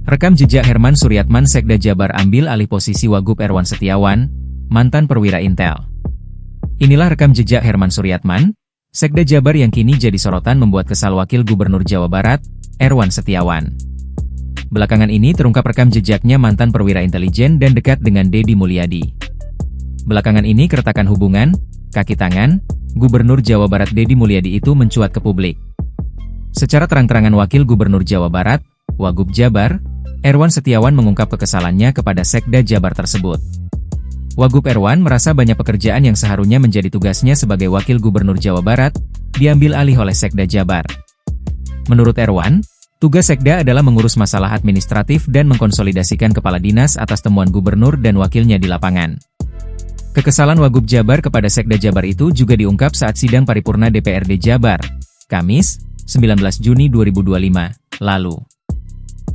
Rekam jejak Herman Suryatman Sekda Jabar ambil alih posisi Wagub Erwan Setiawan, mantan perwira Intel. Inilah rekam jejak Herman Suryatman, Sekda Jabar yang kini jadi sorotan membuat kesal Wakil Gubernur Jawa Barat, Erwan Setiawan. Belakangan ini terungkap rekam jejaknya mantan perwira intelijen dan dekat dengan Deddy Mulyadi. Belakangan ini keretakan hubungan, kaki tangan, Gubernur Jawa Barat Deddy Mulyadi itu mencuat ke publik. Secara terang-terangan Wakil Gubernur Jawa Barat, Wagub Jabar, Erwan Setiawan mengungkap kekesalannya kepada Sekda Jabar tersebut. Wagub Erwan merasa banyak pekerjaan yang seharusnya menjadi tugasnya sebagai Wakil Gubernur Jawa Barat, diambil alih oleh Sekda Jabar. Menurut Erwan, tugas Sekda adalah mengurus masalah administratif dan mengkonsolidasikan kepala dinas atas temuan gubernur dan wakilnya di lapangan. Kekesalan Wagub Jabar kepada Sekda Jabar itu juga diungkap saat sidang paripurna DPRD Jabar, Kamis, 19 Juni 2025, lalu.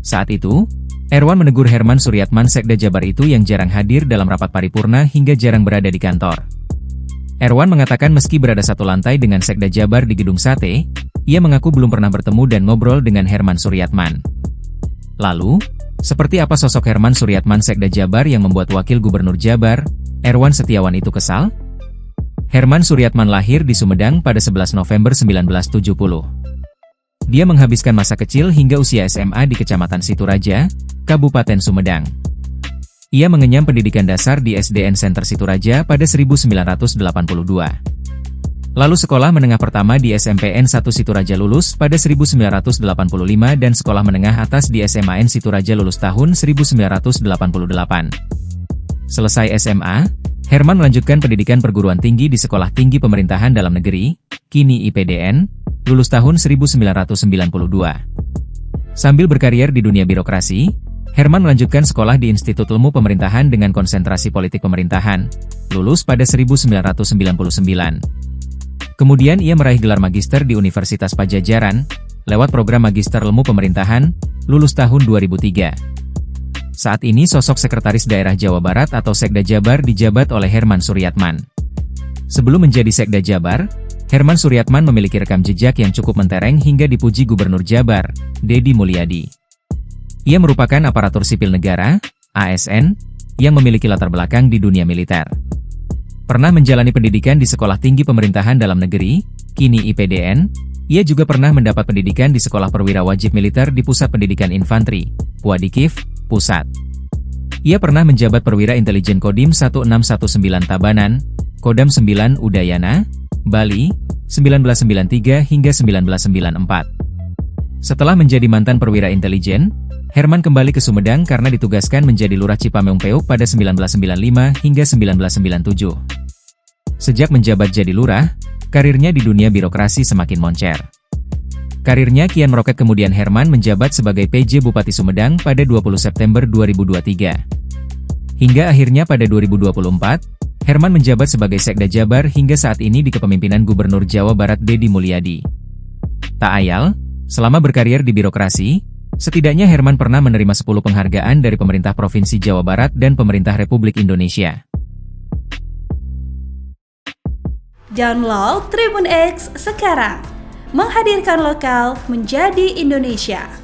Saat itu, Erwan menegur Herman Suryatman Sekda Jabar itu yang jarang hadir dalam rapat paripurna hingga jarang berada di kantor. Erwan mengatakan meski berada satu lantai dengan Sekda Jabar di Gedung Sate, ia mengaku belum pernah bertemu dan ngobrol dengan Herman Suryatman. Lalu, seperti apa sosok Herman Suryatman Sekda Jabar yang membuat Wakil Gubernur Jabar, Erwan Setiawan itu kesal? Herman Suryatman lahir di Sumedang pada 11 November 1970. Dia menghabiskan masa kecil hingga usia SMA di Kecamatan Situraja, Kabupaten Sumedang. Ia mengenyam pendidikan dasar di SDN Center Situraja pada 1982. Lalu sekolah menengah pertama di SMPN 1 Situraja lulus pada 1985 dan sekolah menengah atas di SMAN Situraja lulus tahun 1988. Selesai SMA, Herman melanjutkan pendidikan perguruan tinggi di Sekolah Tinggi Pemerintahan Dalam Negeri, kini IPDN, lulus tahun 1992. Sambil berkarier di dunia birokrasi, Herman melanjutkan sekolah di Institut Ilmu Pemerintahan dengan konsentrasi politik pemerintahan, lulus pada 1999. Kemudian ia meraih gelar magister di Universitas Padjadjaran, lewat program Magister Ilmu Pemerintahan, lulus tahun 2003. Saat ini sosok Sekretaris Daerah Jawa Barat atau Sekda Jabar dijabat oleh Herman Suryatman. Sebelum menjadi Sekda Jabar, Herman Suryatman memiliki rekam jejak yang cukup mentereng hingga dipuji Gubernur Jabar, Deddy Mulyadi. Ia merupakan aparatur sipil negara, ASN, yang memiliki latar belakang di dunia militer. Pernah menjalani pendidikan di Sekolah Tinggi Pemerintahan Dalam Negeri, kini IPDN, ia juga pernah mendapat pendidikan di Sekolah Perwira Wajib Militer di Pusat Pendidikan Infanteri, Wadikif, Pusat. Ia pernah menjabat Perwira Intelijen Kodim 1619 Tabanan, Kodam 9 Udayana, Bali, 1993 hingga 1994. Setelah menjadi mantan perwira intelijen, Herman kembali ke Sumedang karena ditugaskan menjadi Lurah Cipameung Peuk pada 1995 hingga 1997. Sejak menjabat jadi lurah, karirnya di dunia birokrasi semakin moncer. Karirnya kian meroket kemudian Herman menjabat sebagai PJ Bupati Sumedang pada 20 September 2023. Hingga akhirnya pada 2024, Herman menjabat sebagai Sekda Jabar hingga saat ini di kepemimpinan Gubernur Jawa Barat Deddy Mulyadi. Tak ayal, selama berkarier di birokrasi, setidaknya Herman pernah menerima 10 penghargaan dari pemerintah Provinsi Jawa Barat dan pemerintah Republik Indonesia. Download Tribun X sekarang, menghadirkan lokal menjadi Indonesia.